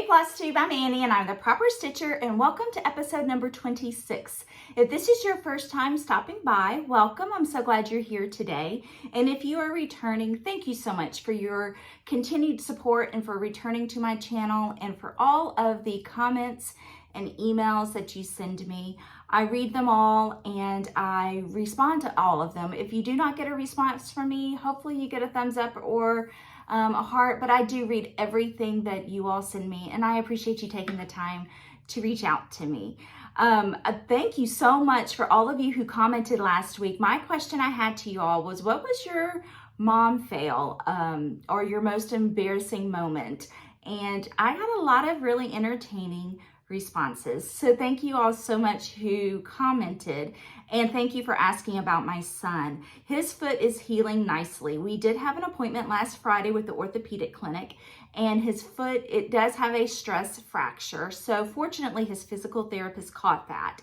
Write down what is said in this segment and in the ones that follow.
Hey FlossTube, I'm Annie and I'm the Proper Stitcher, and welcome to episode number 26. If this is your first time stopping by, welcome. I'm so glad you're here today. And if you are returning, thank you so much for your continued support and for returning to my channel and for all of the comments and emails that you send me. I read them all and I respond to all of them. If you do not get a response from me, hopefully you get a thumbs up or a heart, but I do read everything that you all send me, and I appreciate you taking the time to reach out to me. Thank you so much for all of you who commented last week. My question I had to you all was, what was your mom fail or your most embarrassing moment? And I had a lot of really entertaining responses. So thank you all so much who commented, and thank you for asking about my son. His foot is healing nicely. We did have an appointment last Friday with the orthopedic clinic, and his foot, it does have a stress fracture. So fortunately his physical therapist caught that,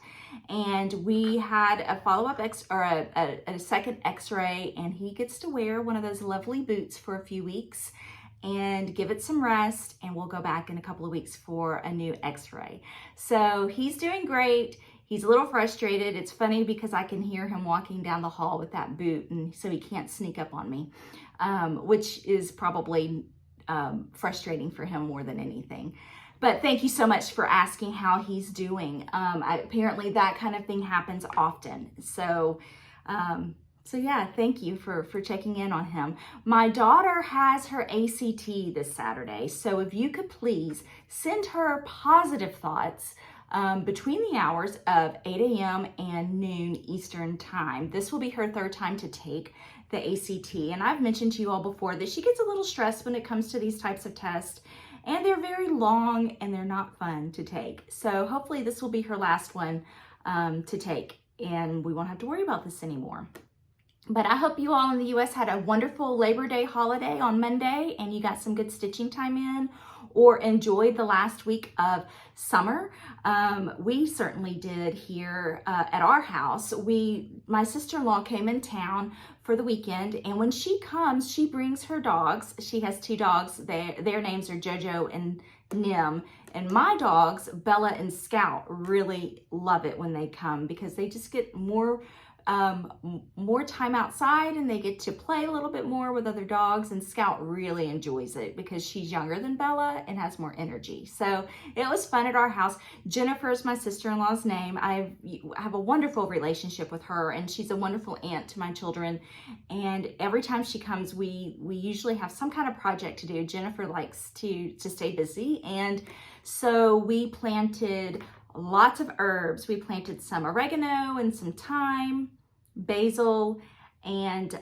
and we had a follow-up a second x-ray, and he gets to wear one of those lovely boots for a few weeks and give it some rest, and we'll go back in a couple of weeks for a new x-ray. So he's doing great. He's a little frustrated. It's funny because I can hear him walking down the hall with that boot, and so he can't sneak up on me, which is probably frustrating for him more than anything. But thank you so much for asking how he's doing. Apparently that kind of thing happens often. So yeah, thank you for checking in on him. My daughter has her ACT this Saturday, so if you could please send her positive thoughts between the hours of 8 a.m. and noon Eastern time. This will be her third time to take the ACT, and I've mentioned to you all before that she gets a little stressed when it comes to these types of tests, and they're very long and they're not fun to take. So hopefully this will be her last one to take, and we won't have to worry about this anymore. But I hope you all in the U.S. had a wonderful Labor Day holiday on Monday and you got some good stitching time in, or enjoyed the last week of summer. We certainly did here at our house. My sister-in-law came in town for the weekend, and when she comes, she brings her dogs. She has two dogs. Their names are Jojo and Nim. And my dogs, Bella and Scout, really love it when they come because they just get more time outside and they get to play a little bit more with other dogs, and Scout really enjoys it because she's younger than Bella and has more energy. So it was fun at our house. Jennifer is my sister-in-law's name. I have a wonderful relationship with her, and she's a wonderful aunt to my children, and every time she comes we usually have some kind of project to do. Jennifer likes to stay busy, and so we planted lots of herbs. We planted some oregano and some thyme, basil, and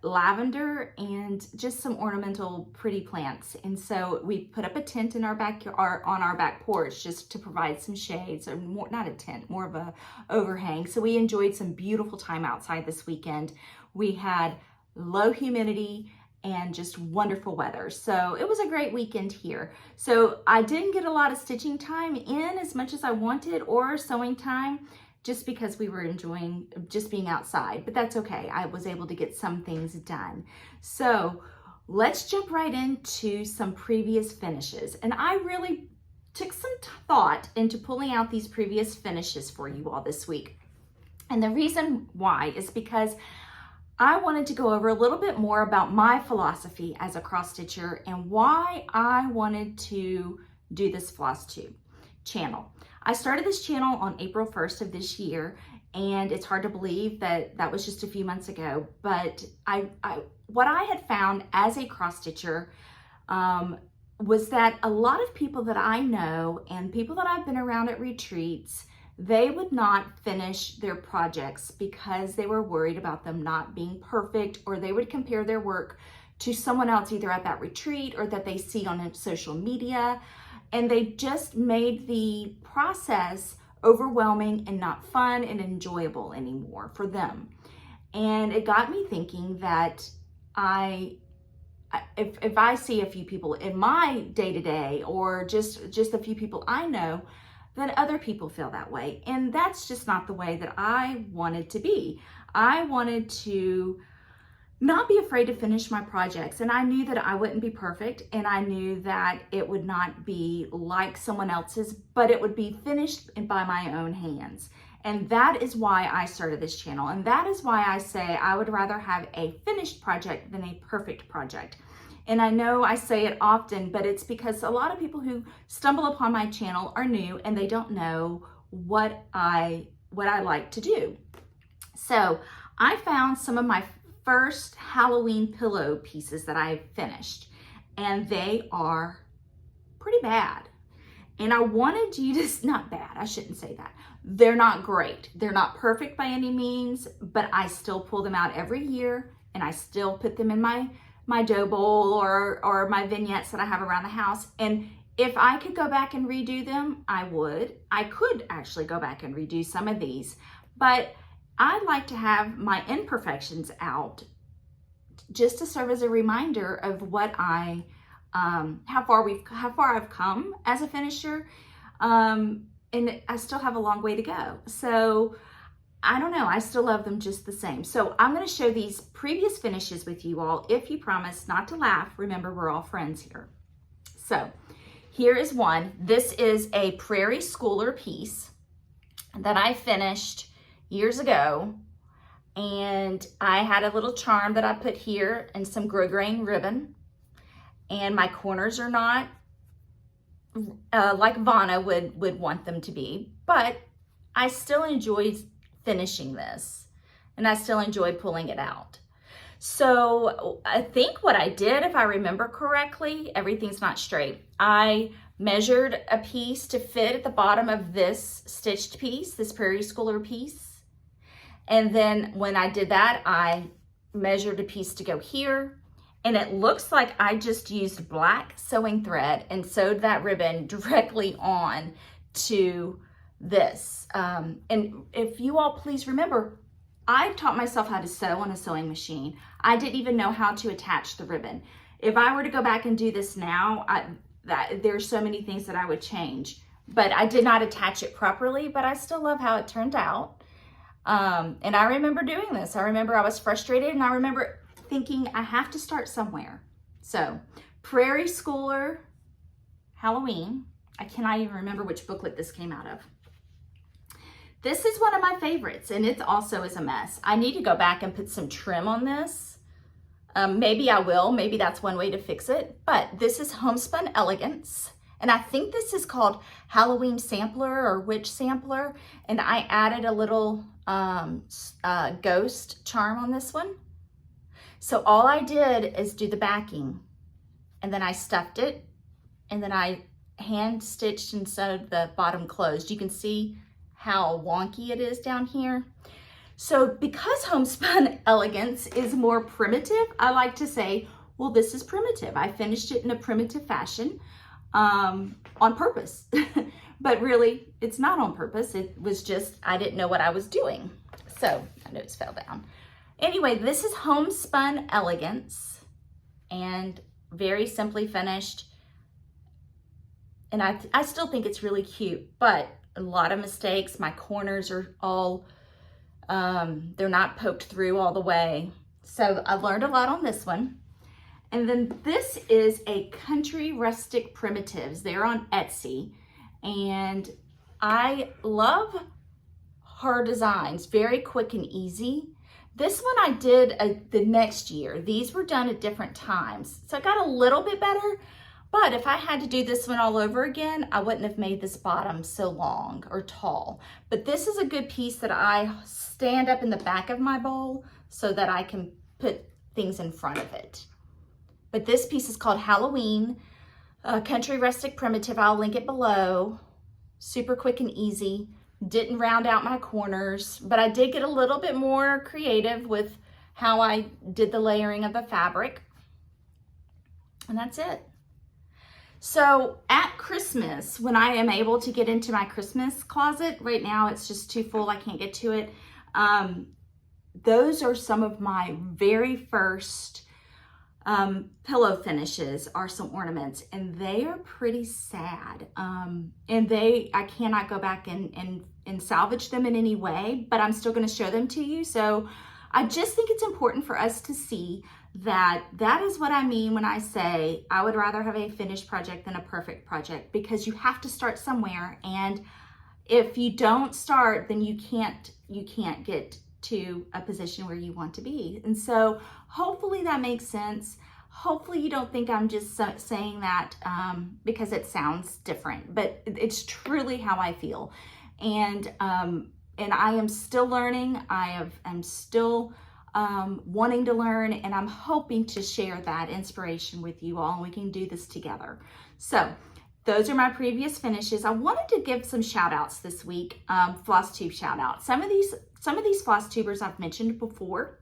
lavender, and just some ornamental pretty plants. And so we put up a tent in our backyard, on our back porch, just to provide some shade. So more, not a tent, more of a overhang. So we enjoyed some beautiful time outside this weekend. We had low humidity and just wonderful weather. So it was a great weekend here. So I didn't get a lot of stitching time in as much as I wanted, or sewing time, just because we were enjoying just being outside, but that's okay. I was able to get some things done. So let's jump right into some previous finishes. And I really took some thought into pulling out these previous finishes for you all this week. And the reason why is because I wanted to go over a little bit more about my philosophy as a cross stitcher and why I wanted to do this FlossTube channel. I started this channel on April 1st of this year, and it's hard to believe that that was just a few months ago. But what I had found as a cross stitcher was that a lot of people that I know and people that I've been around at retreats, they would not finish their projects because they were worried about them not being perfect, or they would compare their work to someone else either at that retreat or that they see on social media, and they just made the process overwhelming and not fun and enjoyable anymore for them. And it got me thinking that if I see a few people in my day-to-day, or just a few people I know, then other people feel that way. And that's just not the way that I wanted to be. I wanted to not be afraid to finish my projects. And I knew that I wouldn't be perfect, and I knew that it would not be like someone else's, but it would be finished by my own hands. And that is why I started this channel. And that is why I say I would rather have a finished project than a perfect project. And I know I say it often, but it's because a lot of people who stumble upon my channel are new and they don't know what I like to do. So I found some of my first Halloween pillow pieces that I finished, and they are pretty bad. And I wanted you to, not bad, I shouldn't say that. They're not great. They're not perfect by any means, but I still pull them out every year, and I still put them in my dough bowl or my vignettes that I have around the house. And if I could go back and redo them, I would. I could actually go back and redo some of these, but I like to have my imperfections out just to serve as a reminder of what how far I've come as a finisher. And I still have a long way to go. So I don't know, I still love them just the same. So I'm gonna show these previous finishes with you all. If you promise not to laugh, remember we're all friends here. So here is one. This is a Prairie Schooler piece that I finished years ago, and I had a little charm that I put here and some grosgrain ribbon, and my corners are not like Vanna would want them to be, but I still enjoyed finishing this, and I still enjoyed pulling it out. So I think what I did, if I remember correctly, everything's not straight. I measured a piece to fit at the bottom of this stitched piece, this Prairie Schooler piece. And then when I did that, I measured a piece to go here. And it looks like I just used black sewing thread and sewed that ribbon directly on to this. And if you all please remember, I taught myself how to sew on a sewing machine. I didn't even know how to attach the ribbon. If I were to go back and do this now, there's so many things that I would change. But I did not attach it properly, but I still love how it turned out. And I remember doing this. I remember I was frustrated, and I remember thinking I have to start somewhere. So Prairie Schooler Halloween. I cannot even remember which booklet this came out of. This is one of my favorites, and it also is a mess. I need to go back and put some trim on this. Maybe I will. Maybe that's one way to fix it. But this is Homespun Elegance. And I think this is called Halloween Sampler or Witch Sampler. And I added a little ghost charm on this one. So all I did is do the backing, and then I stuffed it, and then I hand stitched and sewed the bottom closed. You can see how wonky it is down here. So because Homespun Elegance is more primitive, I like to say, well, this is primitive. I finished it in a primitive fashion on purpose. But really, it's not on purpose. It was just, I didn't know what I was doing. So my notes fell down. Anyway, this is Homespun Elegance, and very simply finished. And I still think it's really cute, but a lot of mistakes. My corners are all, they're not poked through all the way. So I learned a lot on this one. And then this is a Country Rustic Primitives. They're on Etsy. And I love her designs, very quick and easy. This one I did the next year. These were done at different times. So I got a little bit better, but if I had to do this one all over again, I wouldn't have made this bottom so long or tall. But this is a good piece that I stand up in the back of my bowl so that I can put things in front of it. But this piece is called Halloween, Country Rustic Primitive. I'll link it below. Super quick and easy. Didn't round out my corners, but I did get a little bit more creative with how I did the layering of the fabric. And that's it. So at Christmas, when I am able to get into my Christmas closet, right now it's just too full, I can't get to it. Those are some of my very first pillow finishes, are some ornaments, and they are pretty sad. And I cannot go back and salvage them in any way, but I'm still going to show them to you. So I just think it's important for us to see that that is what I mean when I say I would rather have a finished project than a perfect project, because you have to start somewhere, and if you don't start, then you can't get to a position where you want to be. And so hopefully that makes sense. Hopefully you don't think I'm just saying that because it sounds different, but it's truly how I feel. And I am still learning. I'm still wanting to learn, and I'm hoping to share that inspiration with you all, and we can do this together. So those are my previous finishes. I wanted to give some shout outs this week, FlossTube shout outs. Some of these FlossTubers I've mentioned before,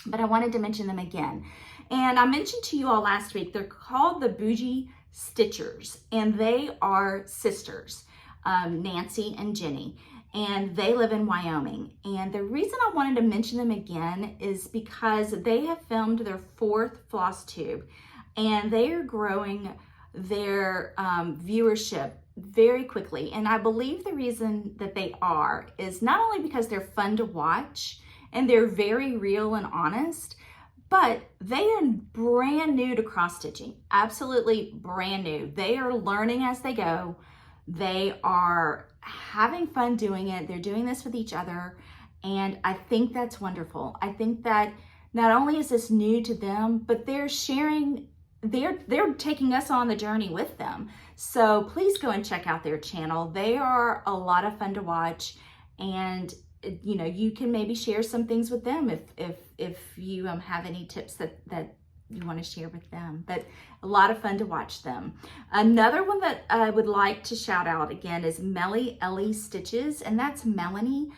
but I wanted to mention them again. And I mentioned to you all last week, they're called the Bougie Stitchers, and they are sisters, Nancy and Jenny, and they live in Wyoming. And the reason I wanted to mention them again is because they have filmed their 4th FlossTube, and they are growing their viewership very quickly. And I believe the reason that they are is not only because they're fun to watch and they're very real and honest, but they are brand new to cross stitching, absolutely brand new. They are learning as they go. They are having fun doing it. They're doing this with each other, and I think that's wonderful. I think that not only is this new to them, but they're sharing, they're taking us on the journey with them. So please go and check out their channel. They are a lot of fun to watch, and you know, you can maybe share some things with them if you have any tips that you want to share with them. But a lot of fun to watch them. Another one that I would like to shout out again is Melly Ellie Stitches, and that's Melanie.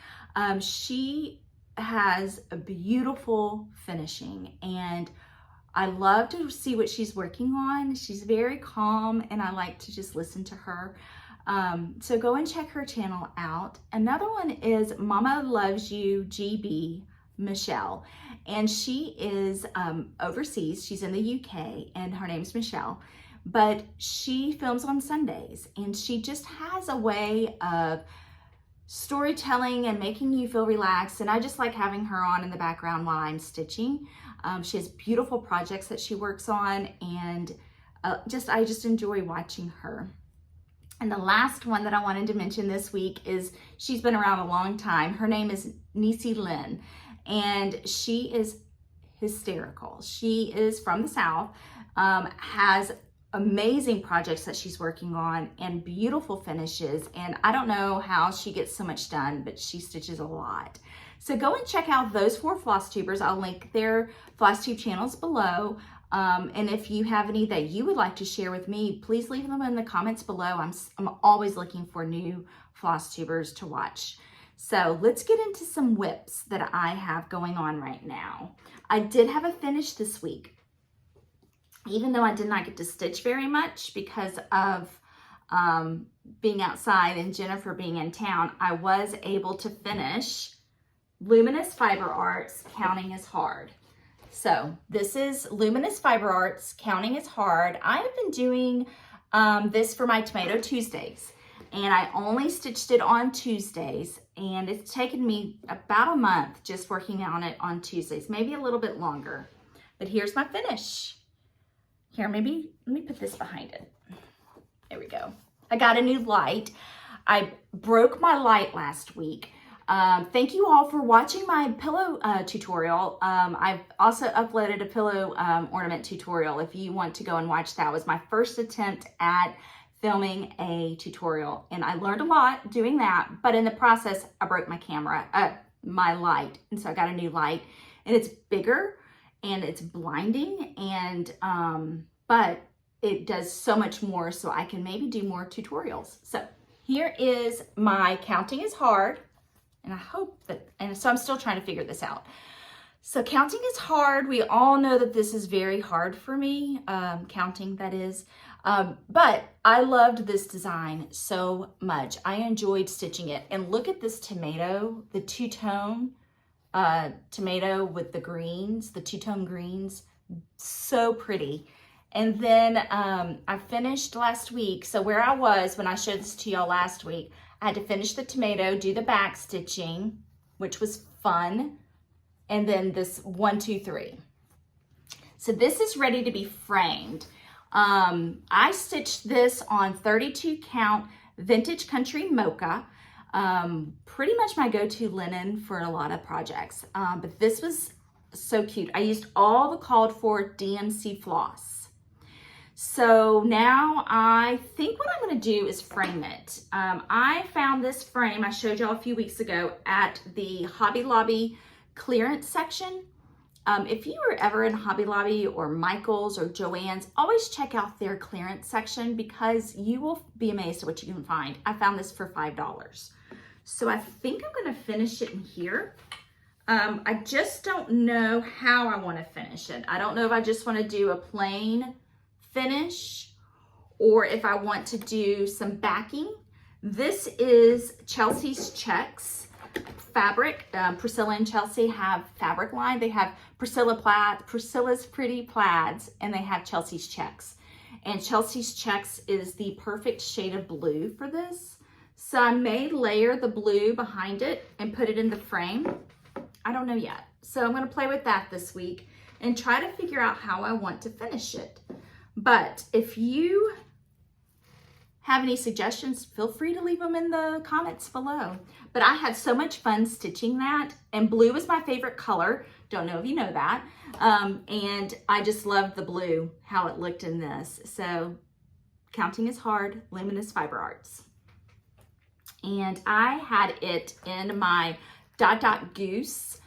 She has a beautiful finishing, and I love to see what she's working on. She's very calm, and I like to just listen to her. So go and check her channel out. Another one is Mama Loves You GB Michelle, and she is overseas. She's in the UK, and her name's Michelle, but she films on Sundays, and she just has a way of storytelling and making you feel relaxed. And I just like having her on in the background while I'm stitching. She has beautiful projects that she works on, and I just enjoy watching her. And the last one that I wanted to mention this week is, she's been around a long time. Her name is Niecy Lynn, and she is hysterical. She is from the South, has amazing projects that she's working on and beautiful finishes. And I don't know how she gets so much done, but she stitches a lot. So go and check out those 4 FlossTubers. I'll link their FlossTube channels below. And if you have any that you would like to share with me, please leave them in the comments below. I'm always looking for new FlossTubers to watch. So let's get into some whips that I have going on right now. I did have a finish this week, even though I did not get to stitch very much because of being outside and Jennifer being in town. I was able to finish Luminous Fiber Arts, Counting is Hard. So this is Luminous Fiber Arts, Counting is Hard. I have been doing this for my Tomato Tuesdays, and I only stitched it on Tuesdays, and it's taken me about a month just working on it on Tuesdays, maybe a little bit longer. But here's my finish. Here, maybe let me put this behind it. There we go. I got a new light. I broke my light last week. Thank you all for watching my pillow tutorial. I've also uploaded a pillow ornament tutorial if you want to go and watch that. It was my first attempt at filming a tutorial, and I learned a lot doing that, but in the process I broke my camera, my light, and so I got a new light, and it's bigger and it's blinding, and but it does so much more, so I can maybe do more tutorials. So here is my Counting is Hard. And I hope that, and so I'm still trying to figure this out. So counting is hard. We all know that this is very hard for me, counting that is, but I loved this design so much. I enjoyed stitching it. And look at this tomato, the two-tone tomato with the greens, the two-tone greens, so pretty. And then I finished last week. So where I was when I showed this to y'all last week, I had to finish the tomato, do the back stitching, which was fun. and then this 1, 2, 3. So this is ready to be framed. I stitched this on 32 count vintage country mocha. Pretty much my go-to linen for a lot of projects. But this was so cute. I used all the called for DMC floss. So now I think what I'm going to do is frame it. I found this frame I showed y'all a few weeks ago at the Hobby Lobby clearance section. If you were ever in Hobby Lobby or Michael's or Joann's, always check out their clearance section because you will be amazed at what you can find. I found this for $5. So I think I'm going to finish it in here. I just don't know how I want to finish it. I don't know if I just want to do a plain finish or if I want to do some backing. This is Chelsea's Checks fabric. Priscilla and Chelsea have fabric line. They have Priscilla's Pretty Plaids, and they have Chelsea's Checks. And Chelsea's Checks is the perfect shade of blue for this. So I may layer the blue behind it and put it in the frame. I don't know yet. So I'm going to play with that this week and try to figure out how I want to finish it. But if you have any suggestions, feel free to leave them in the comments below. But I had so much fun stitching that, and blue is my favorite color. Don't know if you know that. And I just loved the blue, how it looked in this. So counting is hard, Luminous Fiber Arts. And I had it in my Dot Goose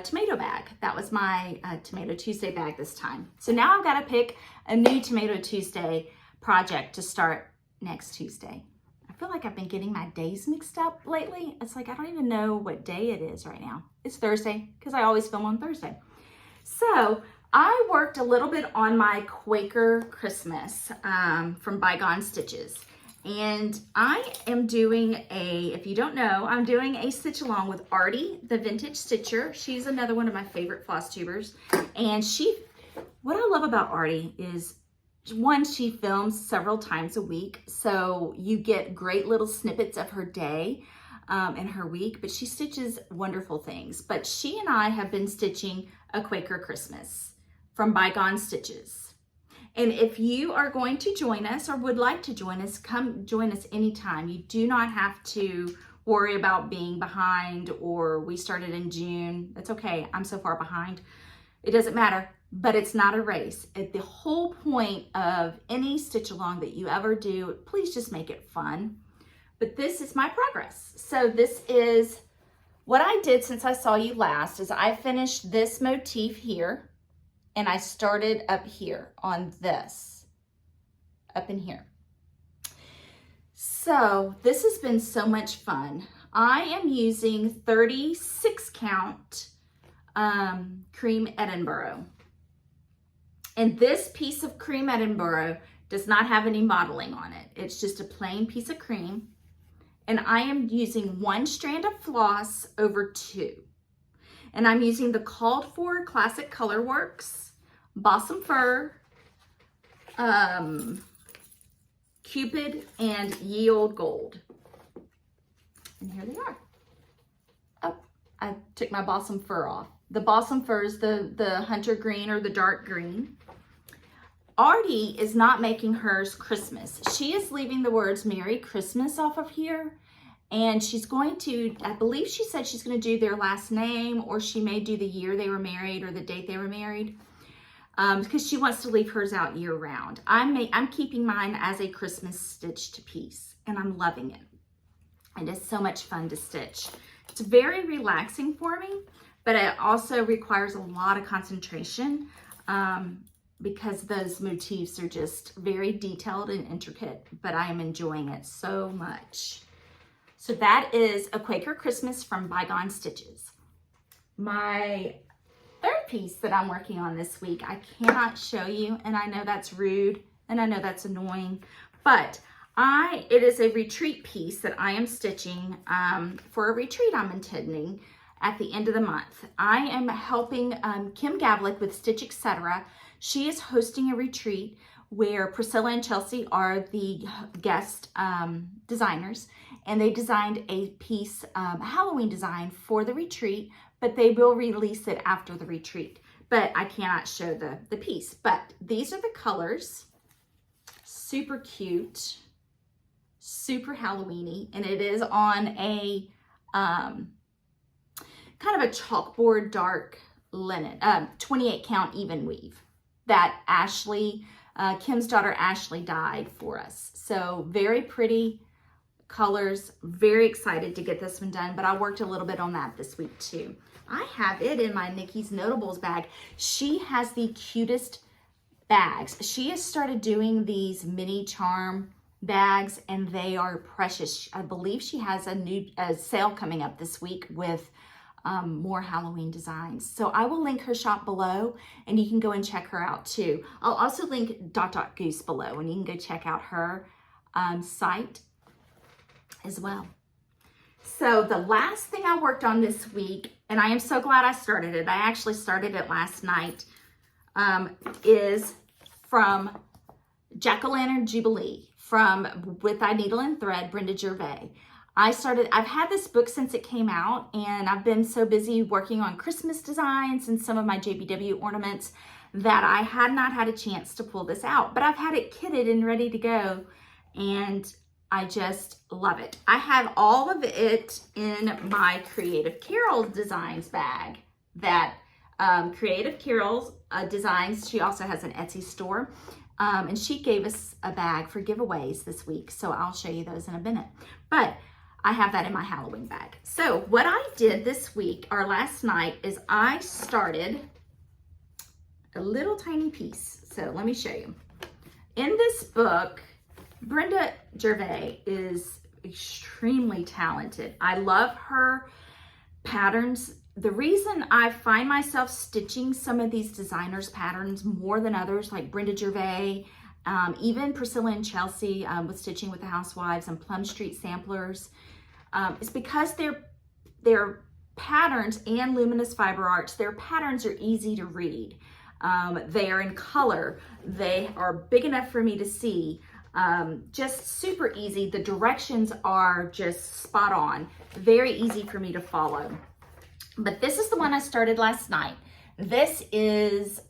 tomato bag. That was my Tomato Tuesday bag this time. So now I've got to pick a new Tomato Tuesday project to start next Tuesday. I feel like I've been getting my days mixed up lately. It's like I don't even know what day it is right now. It's Thursday because I always film on Thursday. So I worked a little bit on my Quaker Christmas from Bygone Stitches. And I am doing if you don't know, I'm doing a stitch along with Artie, the vintage stitcher. She's another one of my favorite Flosstubers. And what I love about Artie is, one, she films several times a week. So you get great little snippets of her day and her week, but she stitches wonderful things. But she and I have been stitching a Quaker Christmas from Bygone Stitches. And if you are going to join us or would like to join us, come join us anytime. You do not have to worry about being behind or we started in June. That's okay. I'm so far behind. It doesn't matter, but it's not a race. The whole point of any stitch along that you ever do, please just make it fun. But this is my progress. So this is what I did since I saw you last is I finished this motif here. And I started up here on this, up in here. So this has been so much fun. I am using 36 count cream Edinburgh. And this piece of cream Edinburgh does not have any modeling on it. It's just a plain piece of cream. And I am using 1 strand of floss over 2. And I'm using the called for Classic Colorworks, Balsam Fir, Cupid, and Ye Old Gold. And here they are. Oh, I took my Balsam Fir off. The Balsam Fir is the hunter green or the dark green. Artie is not making hers Christmas. She is leaving the words Merry Christmas off of here. And she's going to, I believe she said she's going to do their last name, or she may do the year they were married or the date they were married, because she wants to leave hers out year round. I'm keeping mine as a Christmas stitched piece, and I'm loving it. It is so much fun to stitch. It's very relaxing for me, but it also requires a lot of concentration because those motifs are just very detailed and intricate, but I am enjoying it so much. So that is a Quaker Christmas from Bygone Stitches. My third piece that I'm working on this week, I cannot show you, and I know that's rude, and I know that's annoying, but it is a retreat piece that I am stitching for a retreat I'm attending at the end of the month. I am helping Kim Gavlik with Stitch Etc. She is hosting a retreat where Priscilla and Chelsea are the guest designers, and they designed a piece, a Halloween design for the retreat, but they will release it after the retreat. But I cannot show the piece. But these are the colors. Super cute, super Halloween-y, and it is on a kind of a chalkboard dark linen, 28 count even weave that Ashley, Kim's daughter Ashley dyed for us. So very pretty colors, very excited to get this one done, but I worked a little bit on that this week too. I have it in my Nikki's Notables bag. She has the cutest bags. She has started doing these mini charm bags and they are precious. I believe she has a sale coming up this week with more Halloween designs. So I will link her shop below and you can go and check her out too. I'll also link Dot Goose below and you can go check out her site as well. So the last thing I worked on this week, and I am so glad I started it. I actually started it last night, is from Jack-O-Lantern Jubilee from With Thy Needle and Thread, Brenda Gervais. I've had this book since it came out, and I've been so busy working on Christmas designs and some of my JBW ornaments that I had not had a chance to pull this out, but I've had it kitted and ready to go, and I just love it. I have all of it in my Creative Carol Designs bag that Creative Carol Designs, she also has an Etsy store, and she gave us a bag for giveaways this week, so I'll show you those in a minute. But I have that in my Halloween bag. So what I did this week, or last night, is I started a little tiny piece. So let me show you. In this book, Brenda Gervais is extremely talented. I love her patterns. The reason I find myself stitching some of these designers' patterns more than others, like Brenda Gervais, even Priscilla and Chelsea with Stitching with the Housewives and Plum Street Samplers, is because their patterns and Luminous Fiber Arts, their patterns are easy to read. They are in color. They are big enough for me to see. Just super easy. The directions are just spot on. Very easy for me to follow. But this is the one I started last night. This is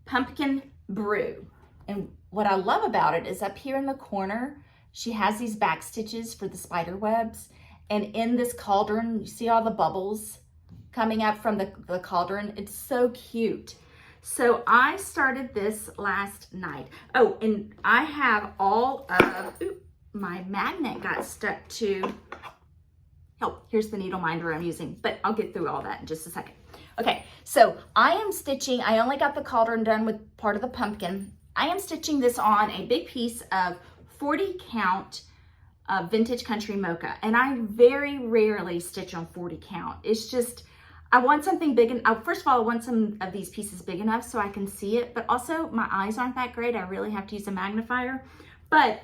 Pumpkin Brew. And what I love about it is up here in the corner, she has these back stitches for the spider webs. And in this cauldron, you see all the bubbles coming up from the cauldron. It's so cute. So I started this last night. Oh, and I have all of, my magnet got stuck to, oh, here's the needle minder I'm using, but I'll get through all that in just a second. Okay, so I am stitching, I only got the cauldron done with part of the pumpkin. I am stitching this on a big piece of 40 count vintage country mocha, and I very rarely stitch on 40 count. It's just, I want something big, and first of all, I want some of these pieces big enough so I can see it, but also my eyes aren't that great. I really have to use a magnifier. But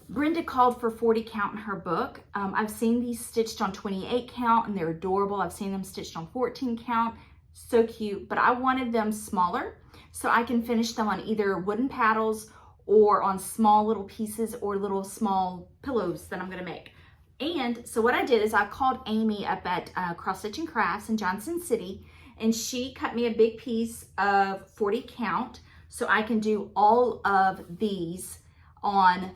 Brenda called for 40 count in her book. I've seen these stitched on 28 count and they're adorable. I've seen them stitched on 14 count, so cute, but I wanted them smaller so I can finish them on either wooden paddles or on small little pieces or little small pillows that I'm gonna make. And so what I did is I called Amy up at Cross Stitch and Crafts in Johnson City, and she cut me a big piece of 40 count so I can do all of these on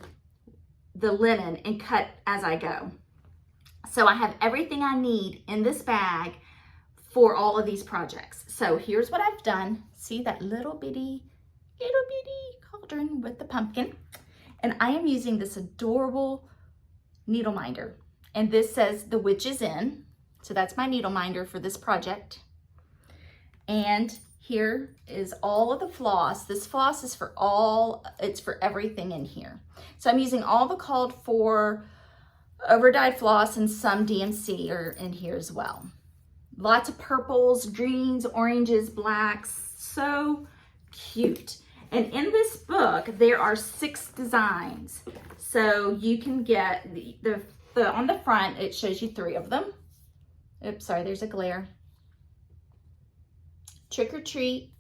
the linen and cut as I go. So I have everything I need in this bag for all of these projects. So here's what I've done. See that little bitty cauldron with the pumpkin? And I am using this adorable needle minder, and this says The Witch is In, so that's my needle minder for this project. And here is all of the floss. This floss is for all, it's for everything in here. So I'm using all the called for over-dyed floss, and some DMC are in here as well. Lots of purples, greens, oranges, blacks, so cute. And in this book, there are 6 designs. So you can get on the front, it shows you 3 of them. Oops, sorry, there's a glare. Trick or Treat.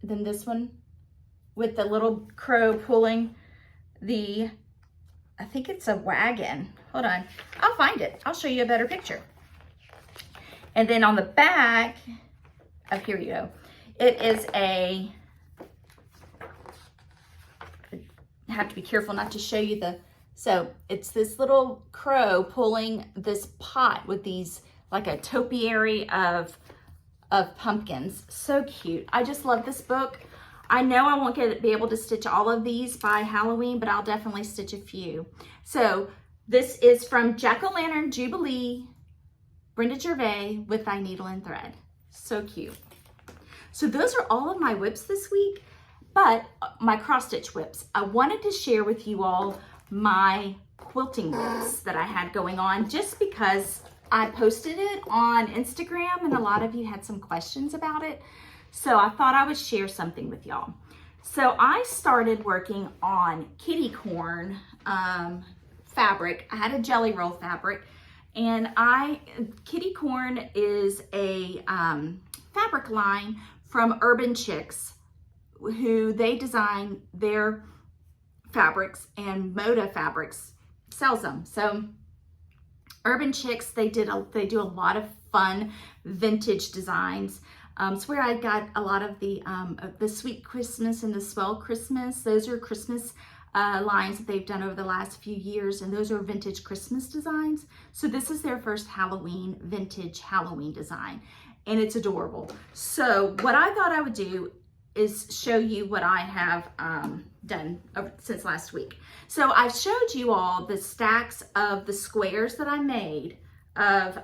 Then this one with the little crow pulling the I think it's a wagon. Hold on, I'll find it. I'll show you a better picture. And then on the back, oh, here you go. It is a, I have to be careful not to show you the, so it's this little crow pulling this pot with these, like a topiary of pumpkins. So cute. I just love this book. I know I won't be able to stitch all of these by Halloween, but I'll definitely stitch a few. So this is from Jack-O-Lantern Jubilee, Brenda Gervais with Thy Needle and Thread. So cute. So those are all of my whips this week, but my cross stitch whips. I wanted to share with you all my quilting whips that I had going on just because I posted it on Instagram and a lot of you had some questions about it. So I thought I would share something with y'all. So I started working on kitty corn fabric. I had a jelly roll fabric, and kitty corn is a fabric line from Urban Chicks, who they design their fabrics, and Moda Fabrics sells them. So Urban Chicks, they do a lot of fun vintage designs. It's where I got a lot of the Sweet Christmas and the Swell Christmas. Those are Christmas lines that they've done over the last few years, and those are vintage Christmas designs. So this is their first vintage Halloween design, and it's adorable. So what I thought I would do is show you what I have done since last week. So I've showed you all the stacks of the squares that I made of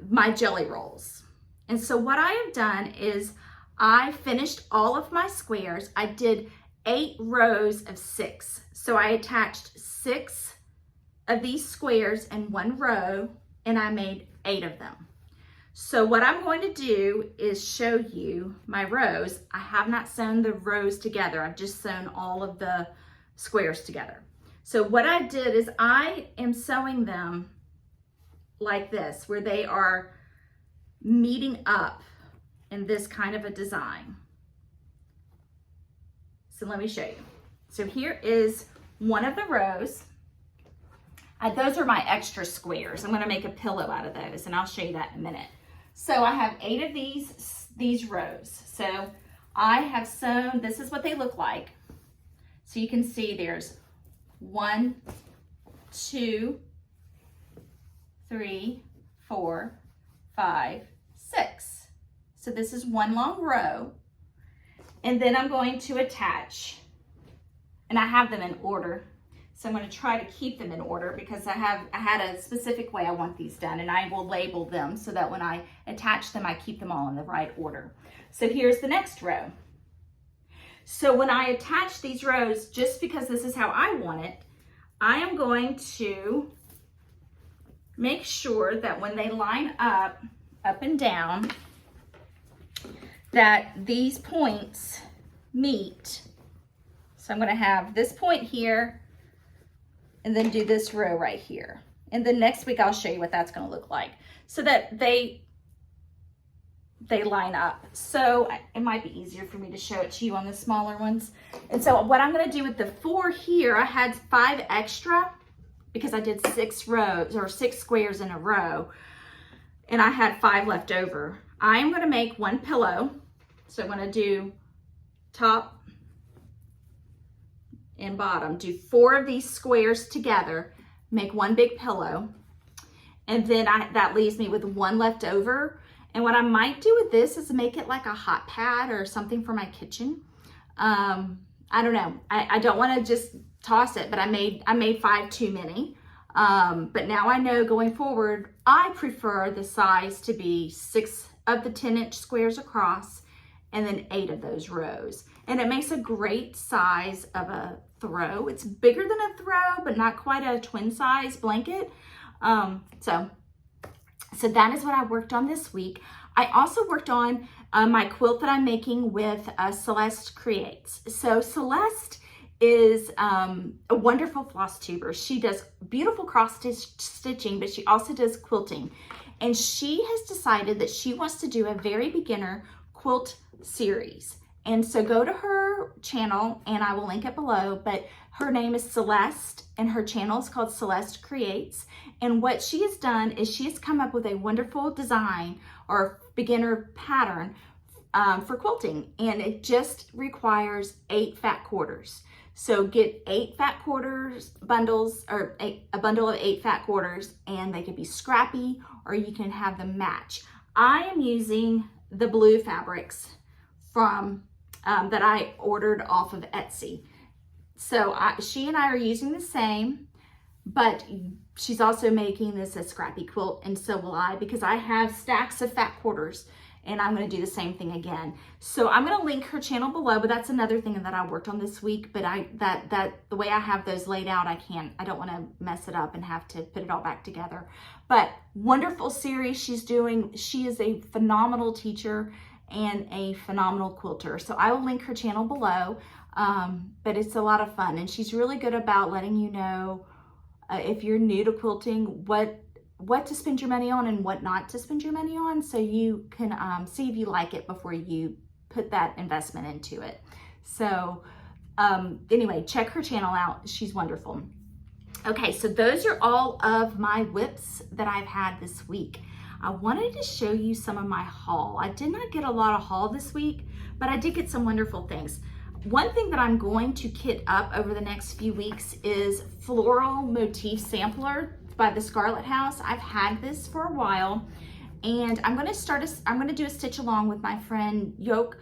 my jelly rolls. And so what I have done is I finished all of my squares. I did 8 rows of 6. So I attached 6 of these squares in one row, and I made 8 of them. So what I'm going to do is show you my rows. I have not sewn the rows together. I've just sewn all of the squares together. So what I did is I am sewing them like this, where they are meeting up in this kind of a design. So let me show you. So here is one of the rows. Those are my extra squares. I'm gonna make a pillow out of those, and I'll show you that in a minute. So I have 8 of these rows. So I have sewn, this is what they look like. So you can see there's 1, 2, 3, 4, 5, 6. So this is one long row. And then I'm going to attach, and I have them in order. So I'm going to try to keep them in order because I had a specific way I want these done, and I will label them so that when I attach them, I keep them all in the right order. So here's the next row. So when I attach these rows, just because this is how I want it, I am going to make sure that when they line up and down, that these points meet. So I'm going to have this point here, and then do this row right here. And then next week I'll show you what that's going to look like so that they line up. So it might be easier for me to show it to you on the smaller ones. And so what I'm going to do with the 4 here, I had 5 extra because I did 6 rows or 6 squares in a row, and I had 5 left over. I am going to make one pillow. So I'm going to do top and bottom, do 4 of these squares together, make one big pillow, and then that leaves me with 1 left over. And what I might do with this is make it like a hot pad or something for my kitchen. I don't know. I don't want to just toss it, but I made 5 too many. But now I know going forward, I prefer the size to be 6 of the 10-inch squares across, and then 8 of those rows. And it makes a great size of a throw. It's bigger than a throw, but not quite a twin size blanket. So that is what I worked on this week. I also worked on my quilt that I'm making with Celeste Creates. So Celeste is a wonderful floss tuber. She does beautiful cross stitching, but she also does quilting. And she has decided that she wants to do a very beginner quilt series. And so go to her channel, and I will link it below, but her name is Celeste, and her channel is called Celeste Creates. And what she has done is she has come up with a wonderful design or beginner pattern for quilting, and it just requires 8 fat quarters. So get 8 fat quarters bundles, or a bundle of 8 fat quarters, and they could be scrappy or you can have them match. I am using the blue fabrics from that I ordered off of Etsy. So she and I are using the same, but she's also making this a scrappy quilt, and so will I, because I have stacks of fat quarters, and I'm going to do the same thing again. So I'm going to link her channel below, but that's another thing that I worked on this week. But the way I have those laid out, I don't want to mess it up and have to put it all back together. But wonderful series she's doing. She is a phenomenal teacher and a phenomenal quilter. So I will link her channel below. But it's a lot of fun, and she's really good about letting you know if you're new to quilting, what to spend your money on and what not to spend your money on, so you can see if you like it before you put that investment into it. So anyway, check her channel out. She's wonderful. Okay, so those are all of my whips that I've had this week. I wanted to show you some of my haul. I did not get a lot of haul this week, but I did get some wonderful things. One thing that I'm going to kit up over the next few weeks is Floral Motif Sampler by the Scarlet House. I've had this for a while, and I'm going to do a stitch along with my friend Yoke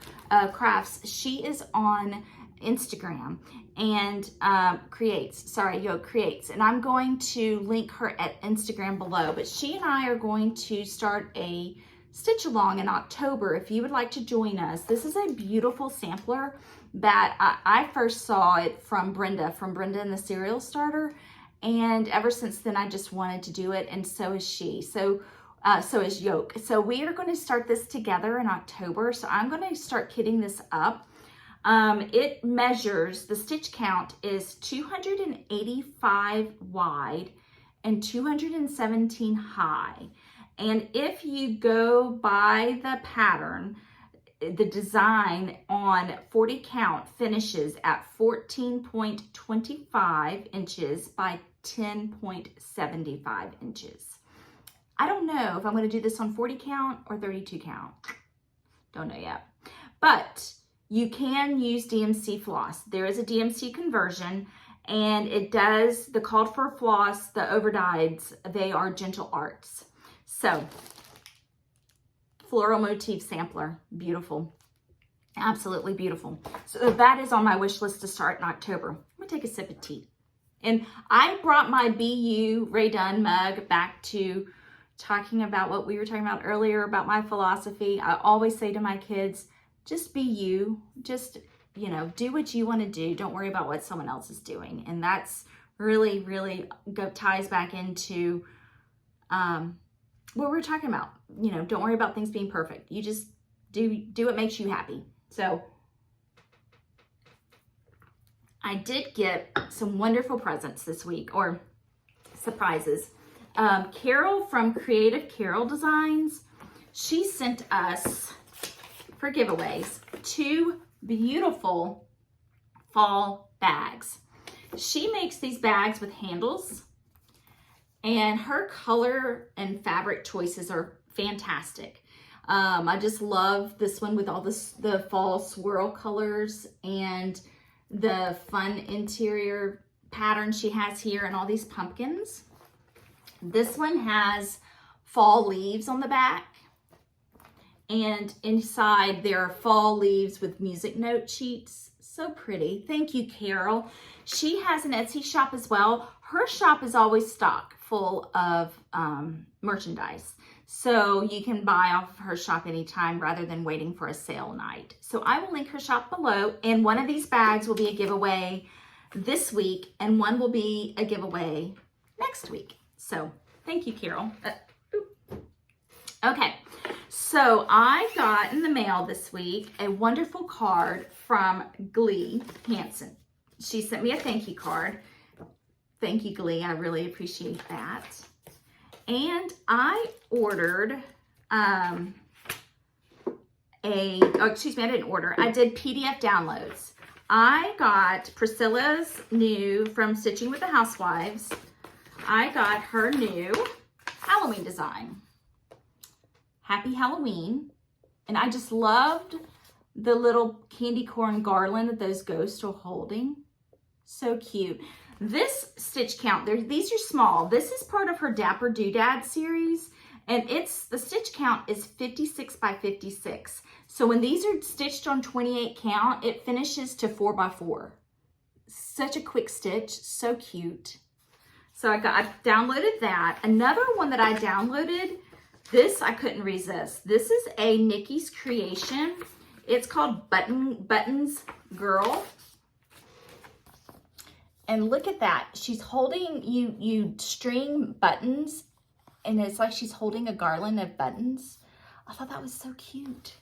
Crafts. She is on Instagram and Yoke Creates, and I'm going to link her at Instagram below. But she and I are going to start a stitch along in October. If you would like to join us, this is a beautiful sampler that I first saw it from Brenda and the Cereal Starter, and ever since then I just wanted to do it, and so is she. So is Yoke. So we are going to start this together in October. So I'm going to start kitting this up. It measures, the stitch count is 285 wide and 217 high. And if you go by the pattern, the design on 40 count finishes at 14.25 inches by 10.75 inches. I don't know if I'm going to do this on 40 count or 32 count. Don't know yet. But you can use DMC floss. There is a DMC conversion, and it does the called for floss, the overdyes, they are gentle arts. So Floral Motif Sampler, beautiful, absolutely beautiful. So that is on my wish list to start in October. I'm gonna take a sip of tea. And I brought my BU Ray Dunn mug back to talking about what we were talking about earlier about my philosophy. I always say to my kids, just be you, just, you know, do what you want to do. Don't worry about what someone else is doing. And that's really, really ties back into what we're talking about. You know, don't worry about things being perfect. You just do what makes you happy. So I did get some wonderful presents this week, or surprises. Carol from Creative Carol Designs, she sent us for giveaways 2 beautiful fall bags. She makes these bags with handles, and her color and fabric choices are fantastic. I just love this one with all the fall swirl colors and the fun interior pattern she has here, and all these pumpkins. This one has fall leaves on the back, and inside there are fall leaves with music note sheets. So pretty. Thank you, Carol. She has an Etsy shop as well. Her shop is always stocked full of merchandise. So you can buy off of her shop anytime rather than waiting for a sale night. So I will link her shop below, and one of these bags will be a giveaway this week, and one will be a giveaway next week. So thank you, Carol. Okay, so I got in the mail this week a wonderful card from Glee Hansen. She sent me a thank you card. Thank you, Glee. I really appreciate that. And I ordered a I didn't order. I did PDF downloads. I got Priscilla's new from Stitching with the Housewives. I got her new Halloween design. Happy Halloween. And I just loved the little candy corn garland that those ghosts are holding. So cute. This stitch count, these are small. This is part of her Dapper Doodad series. And the stitch count is 56 by 56. So when these are stitched on 28 count, it finishes to 4 by 4. Such a quick stitch, so cute. So I downloaded that. Another one that I downloaded, this I couldn't resist. This is a Nikki's creation. It's called Buttons Girl. And look at that. She's holding, you string buttons, and it's like she's holding a garland of buttons. I thought that was so cute.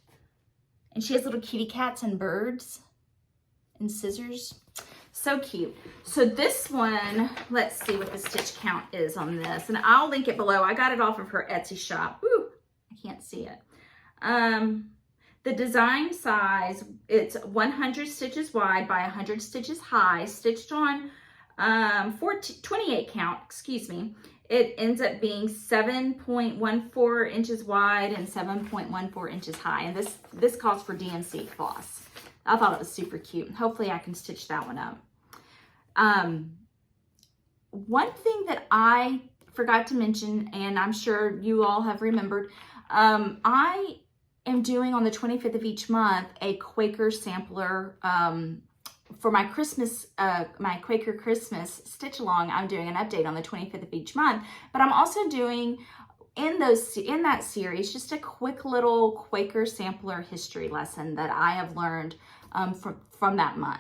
And she has little kitty cats and birds and scissors. So cute. So this one, let's see what the stitch count is on this. And I'll link it below. I got it off of her Etsy shop. Ooh, I can't see it. The design size, it's 100 stitches wide by 100 stitches high, stitched on 28 count, excuse me. It ends up being 7.14 inches wide and 7.14 inches high. And this calls for DNC floss. I thought it was super cute. Hopefully I can stitch that one up. One thing that I forgot to mention, and I'm sure you all have remembered, I am doing on the 25th of each month a Quaker sampler for my Christmas, my Quaker Christmas stitch along. I'm doing an update on the 25th of each month, but I'm also doing in that series just a quick little Quaker sampler history lesson that I have learned from that month.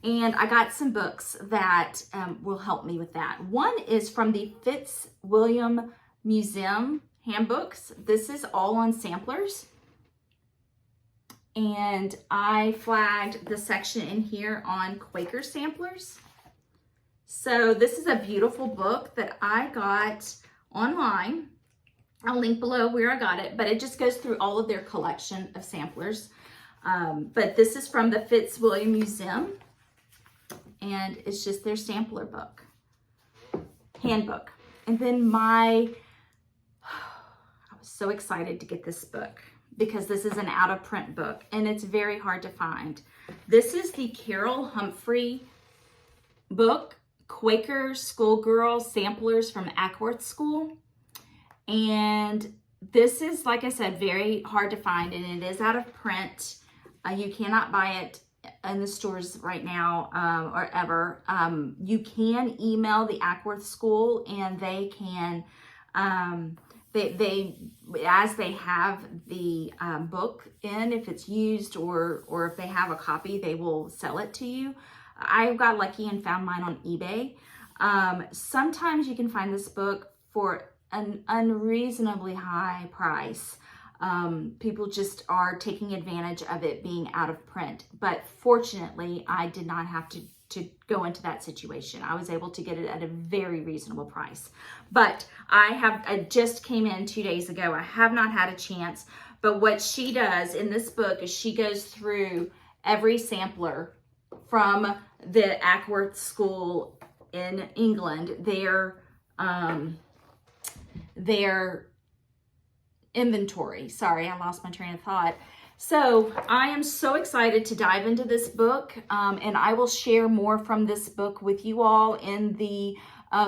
And I got some books that will help me with that. One is from the Fitzwilliam Museum handbooks. This is all on samplers. And I flagged the section in here on Quaker samplers. So this is a beautiful book that I got online. I'll link below where I got it, but it just goes through all of their collection of samplers. But this is from the Fitzwilliam Museum, and it's just their sampler book, handbook. And then I was so excited to get this book, because this is an out of print book and it's very hard to find. This is the Carol Humphrey book, Quaker Schoolgirl Samplers from Ackworth School. And this is, like I said, very hard to find, and it is out of print. You cannot buy it in the stores right now or ever. You can email the Ackworth School and they can, as they have the book in, if it's used or if they have a copy, they will sell it to you. I got lucky and found mine on eBay. Sometimes you can find this book for an unreasonably high price. People just are taking advantage of it being out of print. But fortunately, I did not have to go into that situation. I was able to get it at a very reasonable price. But I just came in 2 days ago. I have not had a chance. But what she does in this book is she goes through every sampler from the Ackworth School in England, their inventory. Sorry, I lost my train of thought. So I am so excited to dive into this book, and I will share more from this book with you all in the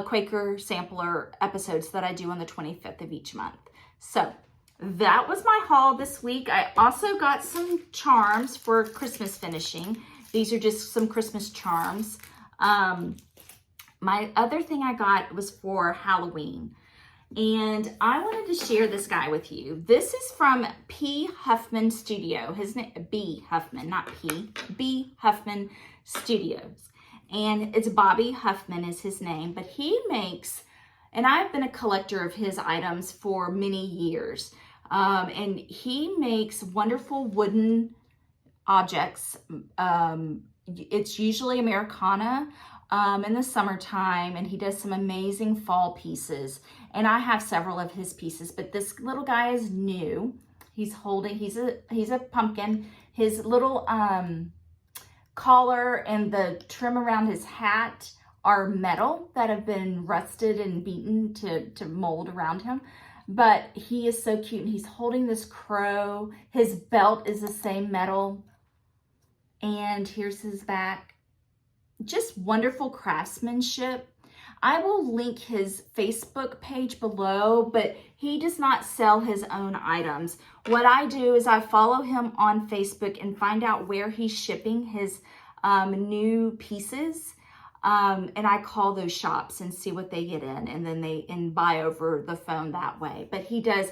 Quaker Sampler episodes that I do on the 25th of each month. So that was my haul this week. I also got some charms for Christmas finishing. These are just some Christmas charms. My other thing I got was for Halloween. And I wanted to share this guy with you. This is from P. Huffman Studio. His name, B. Huffman, not P. B. Huffman Studios. And it's Bobby Huffman is his name. But he makes, and I've been a collector of his items for many years. And he makes wonderful wooden objects. It's usually Americana in the summertime, and he does some amazing fall pieces. And I have several of his pieces, but this little guy is new. He's a pumpkin. His little collar and the trim around his hat are metal that have been rusted and beaten to mold around him. But he is so cute, and he's holding this crow. His belt is the same metal. And here's his back. Just wonderful craftsmanship. I will link his Facebook page below, but he does not sell his own items. What I do is I follow him on Facebook and find out where he's shipping his new pieces. And I call those shops and see what they get in, and then buy over the phone that way. But he does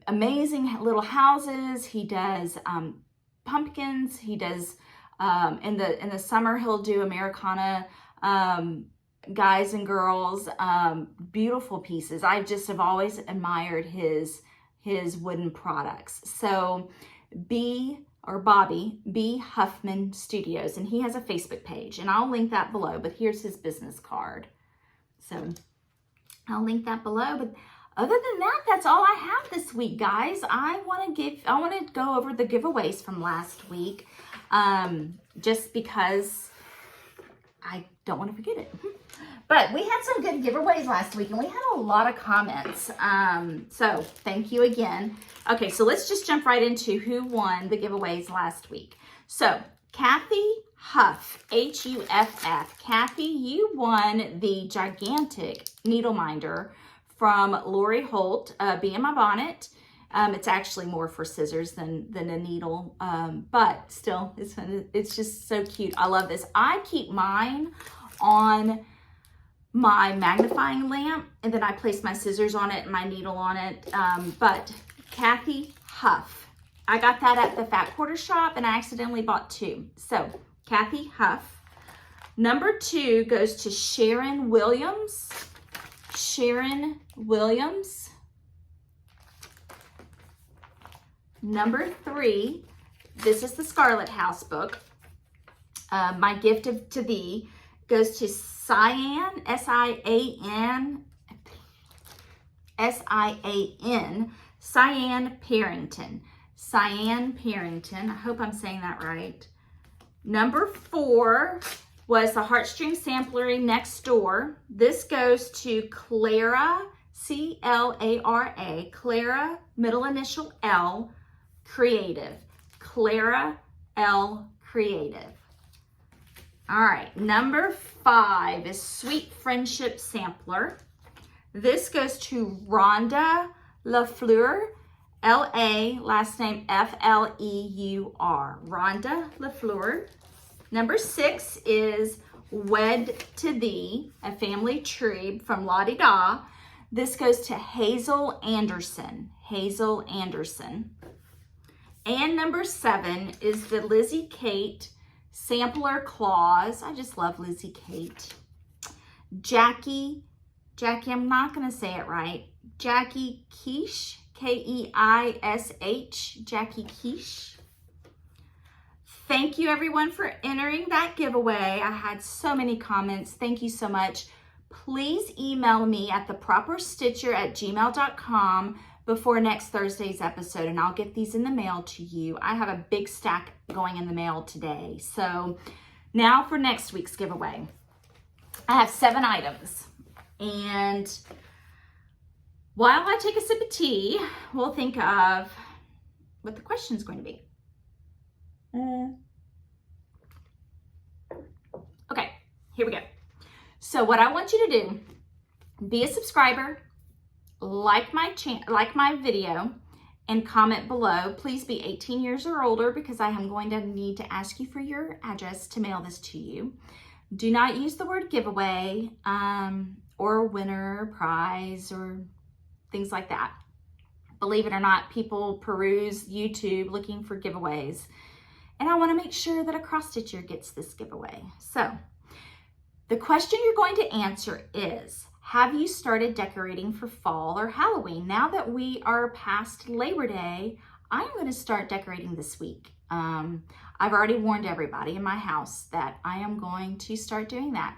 amazing little houses. He does pumpkins. He does in the summer he'll do Americana guys and girls, beautiful pieces. I just have always admired his wooden products. So Bobby B. Huffman Studios, and he has a Facebook page, and I'll link that below, but here's his business card. So I'll link that below. But other than that, that's all I have this week, guys. I want to go over the giveaways from last week, just because I don't want to forget it. But we had some good giveaways last week, and we had a lot of comments. So thank you again. Okay, so let's just jump right into who won the giveaways last week. So Kathy Huff, H-U-F-F. Kathy, you won the gigantic needle minder from Lori Holt, Be in My Bonnet. It's actually more for scissors than a needle, but still, it's just so cute. I love this. I keep mine on my magnifying lamp, and then I place my scissors on it and my needle on it. But Kathy Huff, I got that at the Fat Quarter Shop, and I accidentally bought two. So Kathy Huff. Number 2 goes to Sharon Williams. Sharon Williams. Number 3, this is the Scarlet House book. My gift to thee goes to Cyan, S-I-A-N, Cyan Parrington. Cyan Parrington. I hope I'm saying that right. Number 4 was the Heartstring Samplery Next Door. This goes to Clara, C-L-A-R-A, Clara, middle initial L, Creative. Clara L. Creative. All right, number 5 is Sweet Friendship Sampler. This goes to Rhonda LaFleur, L-A, last name F-L-E-U-R. Rhonda LaFleur. Number 6 is Wed to Thee, a family tree from La Di Da. This goes to Hazel Anderson. Hazel Anderson. And number 7 is the Lizzie Kate Sampler Claws. I just love Lizzie Kate. Jackie, I'm not going to say it right. Jackie Quiche, K-E-I-S-H, Jackie Quiche. Thank you everyone for entering that giveaway. I had so many comments. Thank you so much. Please email me at theproperstitcher@gmail.com before next Thursday's episode, and I'll get these in the mail to you. I have a big stack going in the mail today. So now for next week's giveaway. I have 7 items, and while I take a sip of tea, we'll think of what the question is going to be. Okay, here we go. So what I want you to do, be a subscriber, like my video, and comment below. Please be 18 years or older, because I am going to need to ask you for your address to mail this to you. Do not use the word giveaway or winner, prize, or things like that. Believe it or not, people peruse YouTube looking for giveaways, and I want to make sure that a cross stitcher gets this giveaway. So the question you're going to answer is, have you started decorating for fall or Halloween? Now that we are past Labor Day, I'm going to start decorating this week. I've already warned everybody in my house that I am going to start doing that.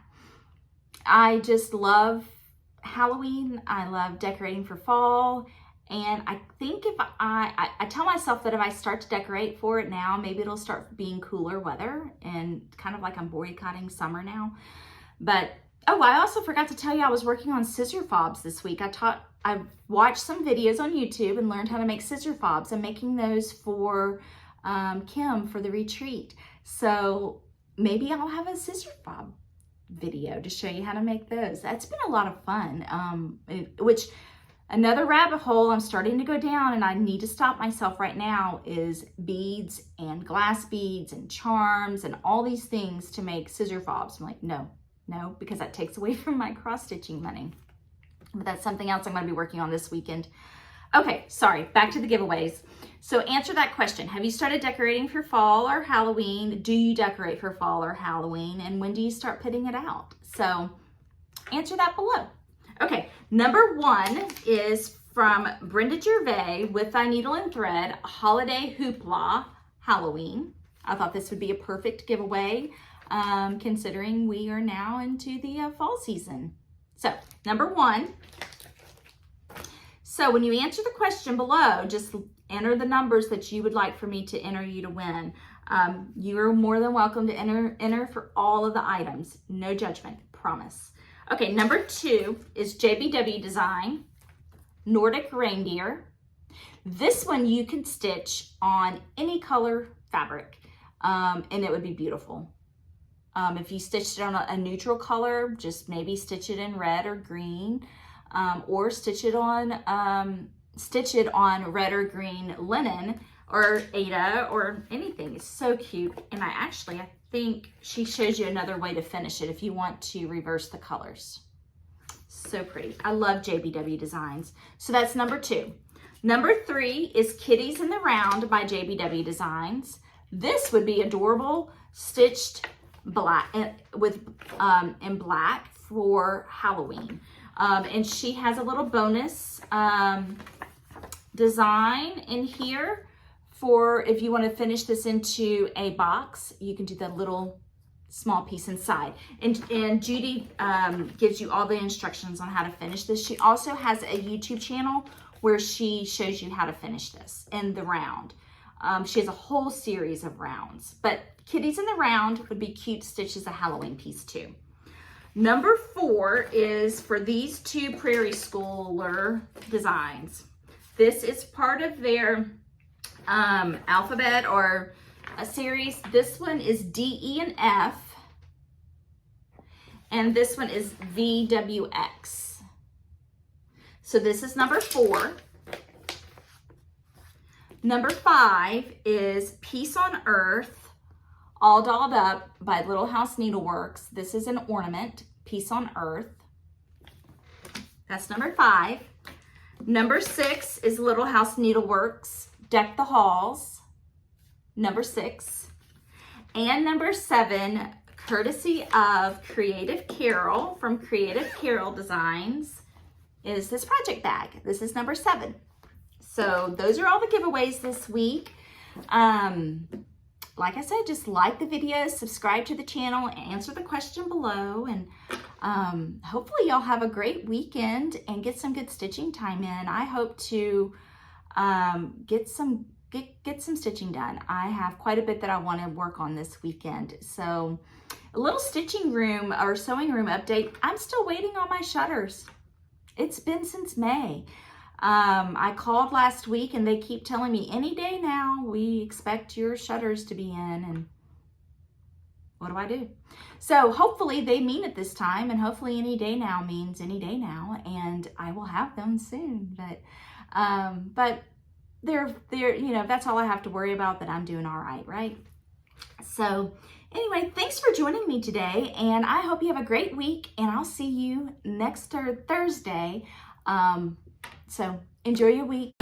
I just love Halloween. I love decorating for fall, And I think if I tell myself that if I start to decorate for it now, maybe it'll start being cooler weather and kind of like I'm boycotting summer now. But, oh, I also forgot to tell you I was working on scissor fobs this week. I watched some videos on YouTube and learned how to make scissor fobs. I'm making those for Kim for the retreat. So maybe I'll have a scissor fob video to show you how to make those. That's been a lot of fun, which another rabbit hole I'm starting to go down, and I need to stop myself right now, is beads and glass beads and charms and all these things to make scissor fobs. I'm like, no, because that takes away from my cross-stitching money. But that's something else I'm going to be working on this weekend. Okay, sorry, back to the giveaways. So answer that question. Have you started decorating for fall or Halloween? Do you decorate for fall or Halloween? And when do you start putting it out? So answer that below. Okay, number 1 is from Brenda Gervais with Thy Needle and Thread, Holiday Hoopla Halloween. I thought this would be a perfect giveaway considering we are now into the fall season. So number 1. So when you answer the question below, just enter the numbers that you would like for me to enter you to win. You're more than welcome to enter for all of the items. No judgment, promise. Okay, number 2 is JBW Design, Nordic Reindeer. This one you can stitch on any color fabric, and it would be beautiful. If you stitched it on a neutral color, just maybe stitch it in red or green, or stitch it on red or green linen or Aida or anything. It's so cute. And I think she shows you another way to finish it if you want to reverse the colors. So pretty. I love JBW Designs. So that's number 2. Number 3 is Kitties in the Round by JBW Designs. This would be adorable, stitched black in black for Halloween. And she has a little bonus design in here for if you want to finish this into a box. You can do that little small piece inside. And Judy gives you all the instructions on how to finish this. She also has a YouTube channel where she shows you how to finish this in the round. She has a whole series of rounds, but Kitties in the Round would be cute stitch as a Halloween piece too. Number 4 is for these 2 Prairie Schooler designs. This is part of their alphabet or a series. This one is D, E, and F. And this one is VWX. So this is number 4. Number 5 is Peace on Earth, All Dolled Up by Little House Needleworks. This is an ornament, Peace on Earth. That's number 5. Number 6 is Little House Needleworks, Deck the Halls, number 6. And number 7, courtesy of Creative Carol from Creative Carol Designs, is this project bag. This is number 7. So those are all the giveaways this week. Like I said, just like the video, subscribe to the channel, answer the question below, and hopefully y'all have a great weekend and get some good stitching time in. I hope to get some stitching done. I have quite a bit that I want to work on this weekend. So a little stitching room or sewing room update. I'm still waiting on my shutters. It's been since May. I called last week and they keep telling me any day now we expect your shutters to be in, and what do I do? So hopefully they mean it this time, and hopefully any day now means any day now, and I will have them soon. But they're you know, that's all I have to worry about, that I'm doing all right? So anyway, thanks for joining me today, and I hope you have a great week, and I'll see you next Thursday. So enjoy your week.